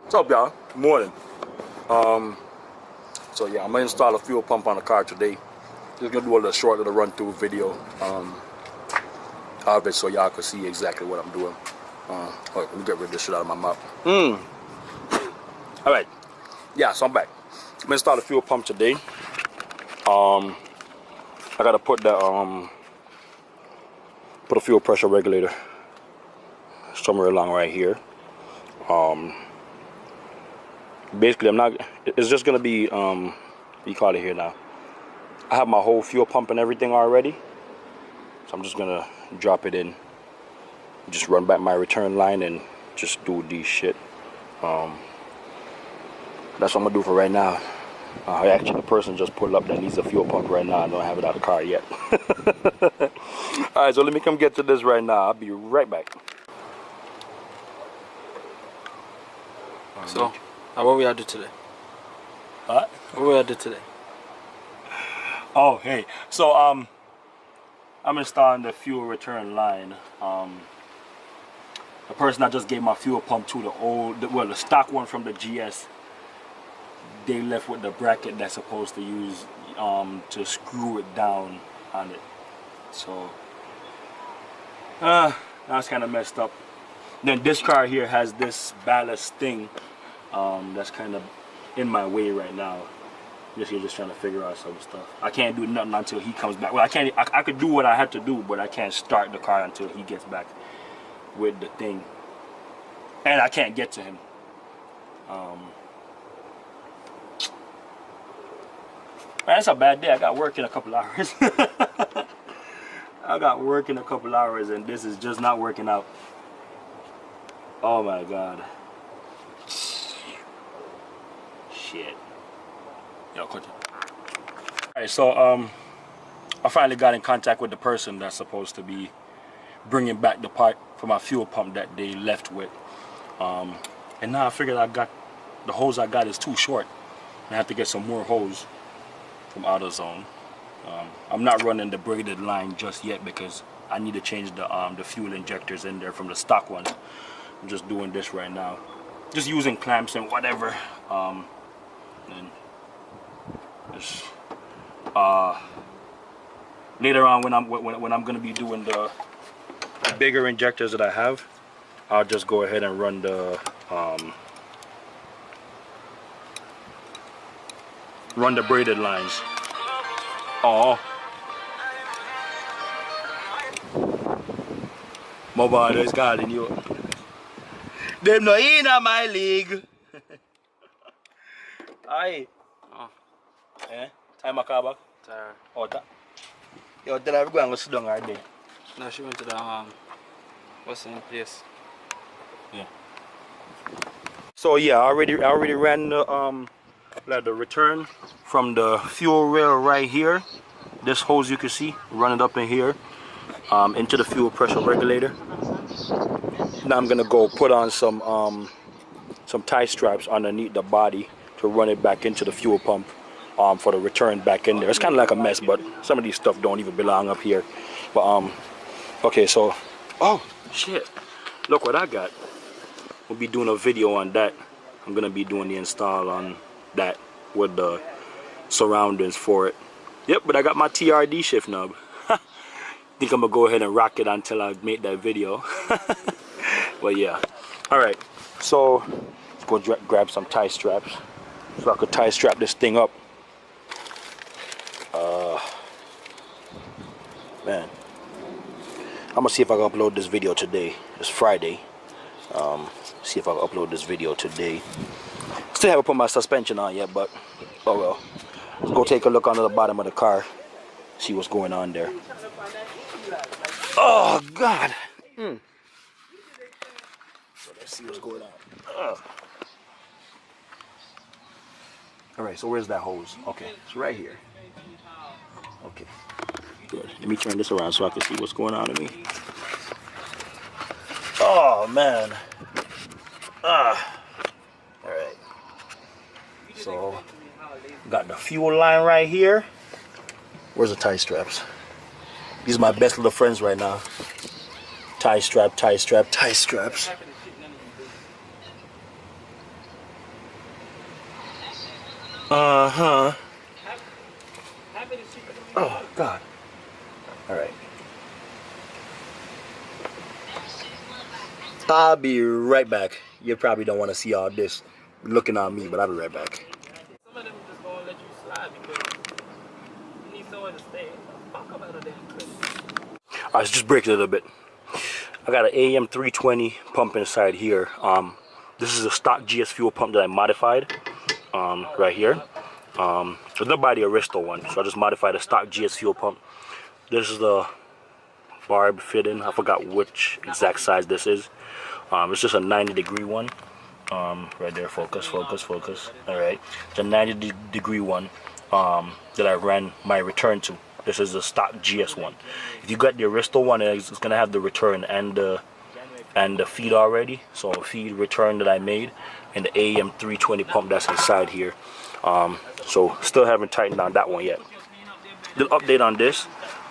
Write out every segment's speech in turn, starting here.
What's up, y'all? Good morning. So yeah, I'm gonna install a fuel pump on the car today. Just gonna do a little short little run through video of it so y'all can see exactly what I'm doing. Let me get rid of this shit out of my mouth. All right. Yeah, so I'm back. I'm gonna install the fuel pump today. I gotta put the put a fuel pressure regulator somewhere along right here. Basically, it's just gonna be you call it here now. I have my whole fuel pump and everything already, so I'm just gonna drop it in, just run back my return line and just do this shit. That's what I'm gonna do for right now. Actually, the person just pulled up that needs a fuel pump right now. I don't have it out of the car yet. Alright, so let me come get to this right now. I'll be right back. So, what we do today? What? What we do today? Oh, hey. So, I'm installing the fuel return line. The person I just gave my fuel pump to, the stock one from the GS, they left with the bracket that's supposed to use to screw it down on it. So, that's kind of messed up. Then this car here has this ballast thing that's kind of in my way right now. Just trying to figure out some stuff. I can't do nothing until he comes back. Well, I could do what I had to do, but I can't start the car until he gets back with the thing. And I can't get to him. Man, that's a bad day. I got work in a couple hours. I got work in a couple hours, and this is just not working out. Oh my god. Shit. Yo, cut it. Alright, so I finally got in contact with the person that's supposed to be bringing back the part for my fuel pump that they left with. And now I figured the hose I got is too short. I have to get some more hose from AutoZone. I'm not running the braided line just yet because I need to change the fuel injectors in there from the stock ones. I'm just doing this right now, just using clamps and whatever. And just, later on when I'm gonna be doing the bigger injectors that I have, I'll just go ahead and run the braided lines. Oh, mobile is calling you. Them no in my league. Aye. Oh. Eh? Time my car back? Tired. Oh, that. Yo, tell her we're going to sit down right there. No, she went to the what's in place? Yeah. So yeah, I already ran the return from the fuel rail right here. This hose you can see, run it up in here, into the fuel pressure regulator. Now I'm gonna go put on some tie straps underneath the body to run it back into the fuel pump for the return back in there. It's kind of like a mess, but some of these stuff don't even belong up here. But okay, so oh shit, look what I got. We'll be doing a video on that. I'm gonna be doing the install on that with the surroundings for it. Yep, but I got my TRD shift knob. Think I'm gonna go ahead and rock it until I make that video. But yeah, all right, so let's go grab some tie straps so I could tie strap this thing up. Man, I'm gonna see if I can upload this video today. It's Friday. See if I can upload this video today. Still haven't put my suspension on yet, but oh well. Let's go take a look under the bottom of the car, see what's going on there. Oh god. So let's see what's going on. Alright, so where's that hose? Okay, it's right here. Okay, good. Let me turn this around so I can see what's going on to me. Oh man. Alright. So got the fuel line right here. Where's the tie straps? These are my best little friends right now. Tie strap, tie strap, tie straps. Uh-huh. Oh, God. All right. I'll be right back. You probably don't want to see all this looking on me, but I'll be right back. Some of them just gonna let you slide because you need somewhere to stay. Fuck about a damn clip. Alright, let's just break it a little bit. I got an AM320 pump inside here. This is a stock GS fuel pump that I modified. Right here. There's nobody Aristo one, so I just modified a stock GS fuel pump. This is the barb fitting. I forgot which exact size this is. It's just a 90-degree one. Right there, focus, focus, focus. Alright. It's a 90-degree one that I ran my return to. This is the stock GS one. If you got the Aristo one, it's gonna have the return and the feed already. So a feed return that I made and the AM320 pump that's inside here. So still haven't tightened on that one yet. Little update on this.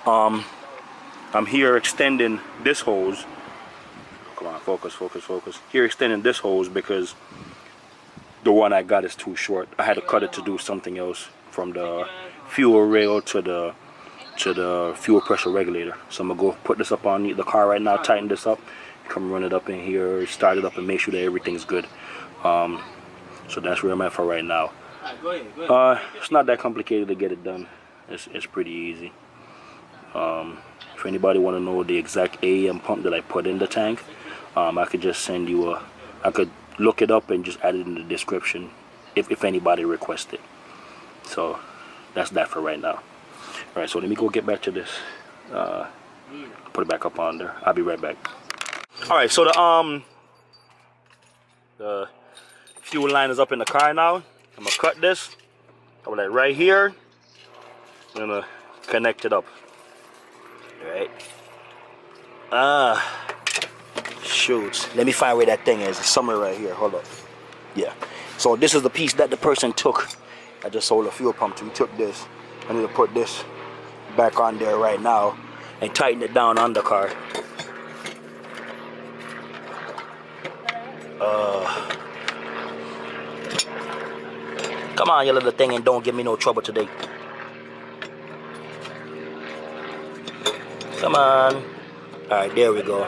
I'm here extending this hose. Come on, focus, focus, focus. Here extending this hose because the one I got is too short. I had to cut it to do something else from the fuel rail to the fuel pressure regulator. So I'm gonna go put this up on the car right now, tighten this up, come run it up in here, start it up and make sure that everything's good. So that's where I'm at for right now. It's not that complicated to get it done. It's pretty easy. If anybody want to know the exact AM pump that I put in the tank, I could just send you I could look it up and just add it in the description if anybody requests it. So that's that for right now. Alright, so let me go get back to this. Put it back up on there. I'll be right back. Alright, so the fuel line is up in the car now. I'm gonna cut this. I'm like right here. I'm gonna connect it up. Alright. Shoot. Let me find where that thing is. It's somewhere right here. Hold up. Yeah. So this is the piece that the person took. I just sold a fuel pump to. He took this. I need to put this back on there right now and tighten it down on the car. Come on, you little thing, and don't give me no trouble today. Come on. Alright, there we go.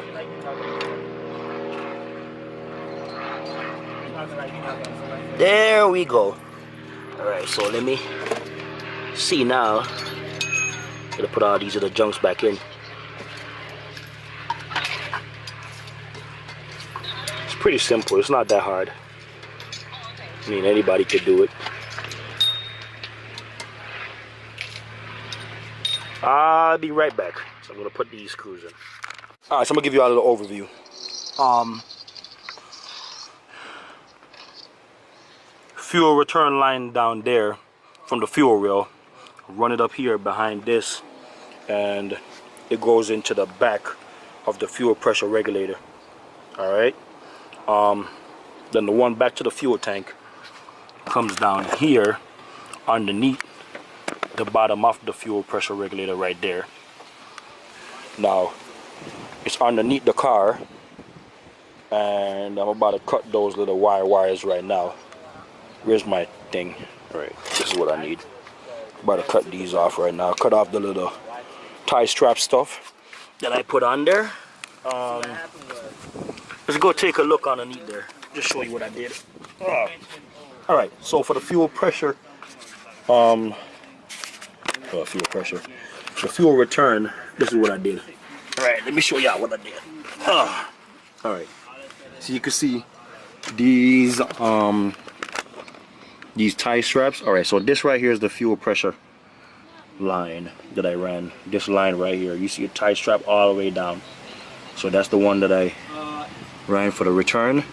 There we go. Alright, so let me see now. Gotta put all these other junks back in. It's pretty simple. It's not that hard. I mean, anybody could do it. I'll be right back. So I'm gonna put these screws in. Alright, so I'm gonna give you a little overview. Fuel return line down there from the fuel rail. Run it up here behind this, and it goes into the back of the fuel pressure regulator. Alright. Then the one back to the fuel tank comes down here underneath the bottom of the fuel pressure regulator right there. Now it's underneath the car, and I'm about to cut those little wires right now. Where's my thing? Alright, this is what I need. I'm about to cut these off right now. Cut off the little tie strap stuff that I put on there. Let's go take a look underneath there. Just show you what I did. Alright, so for the fuel pressure, fuel pressure, the fuel return, this is what I did. Alright, let me show y'all what I did. Alright, so you can see these tie straps. Alright, so this right here is the fuel pressure line that I ran. This line right here, you see a tie strap all the way down. So that's the one that I ran for the return,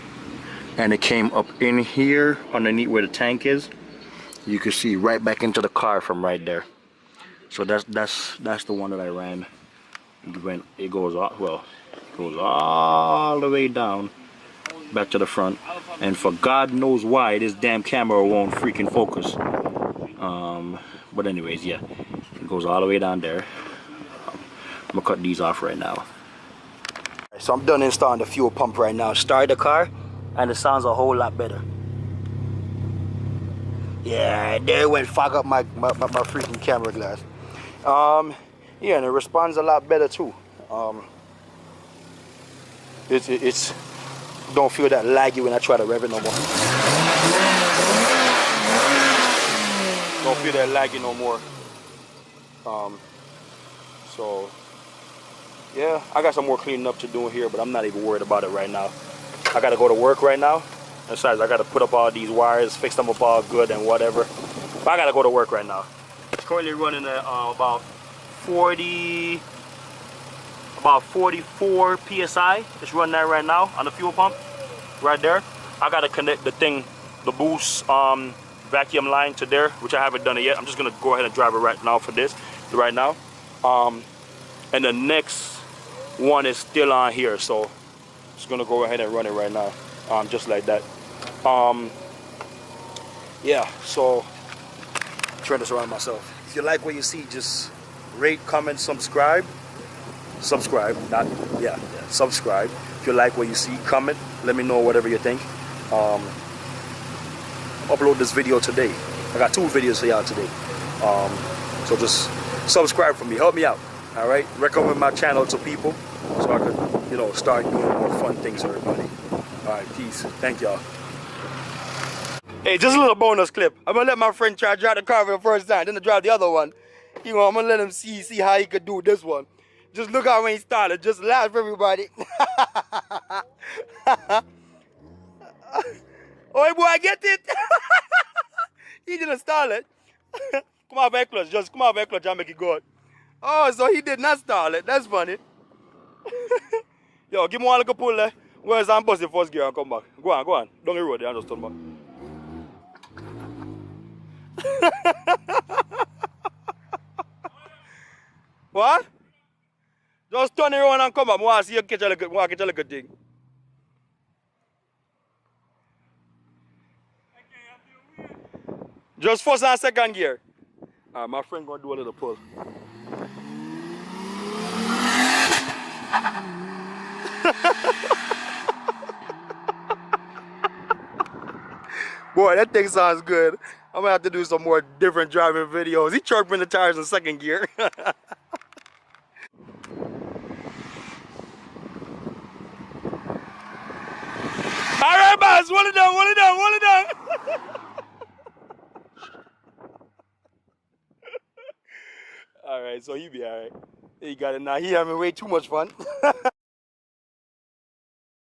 and it came up in here underneath where the tank is. You can see right back into the car from right there. So that's the one that I ran. It goes all, well, it goes all the way down back to the front, and for God knows why this damn camera won't freaking focus. But anyways, yeah, it goes all the way down there. I'm gonna cut these off right now. So I'm done installing the fuel pump right now. Start the car and it sounds a whole lot better. Yeah, there it went, fog up my freaking camera glass. Yeah, and it responds a lot better too. It's don't feel that laggy when I try to rev it no more. Don't feel that laggy no more. So yeah, I got some more cleaning up to do here, but I'm not even worried about it right now. I gotta go to work right now. Besides, I gotta put up all these wires, fix them up all good and whatever. But I gotta go to work right now. It's currently running at about 44 psi. It's running that right now on the fuel pump, right there. I gotta connect the thing, the boost vacuum line to there, which I haven't done it yet. I'm just gonna go ahead and drive it right now for this, right now. And the next one is still on here, so just gonna go ahead and run it right now, just like that. Yeah, so turn this around myself. If you like what you see, just rate, comment, subscribe. Subscribe. If you like what you see, comment, let me know whatever you think. Upload this video today. I got 2 videos for y'all today. So just subscribe for me, help me out. All right, recommend my channel to people so I could, you know, start doing more fun things for everybody. All right, peace. Thank y'all. Hey, just a little bonus clip. I'm gonna let my friend try to drive the car for the first time, then to drive the other one. You know, I'm gonna let him see how he could do this one. Just look out when he started. Just laugh, everybody. Oh, boy, I get it. He didn't stall it. Come on, back clutch. Just come on, back clutch. I'll make it good. Oh, so he did not stall it. That's funny. Yo, give me one little pull there. Where's I'm busting first gear and come back. Go on, go on. Down the road there, I just turn back. What? Just turn around and come back. I want to see you catch a little thing. Just first and second gear. My friend gonna do a little pull. Boy, that thing sounds good. I'm gonna have to do some more different driving videos. He chirping the tires in second gear. All right, boss, hold it down, hold it down, hold it down. All right, so he be all right. He got it now. He having way too much fun.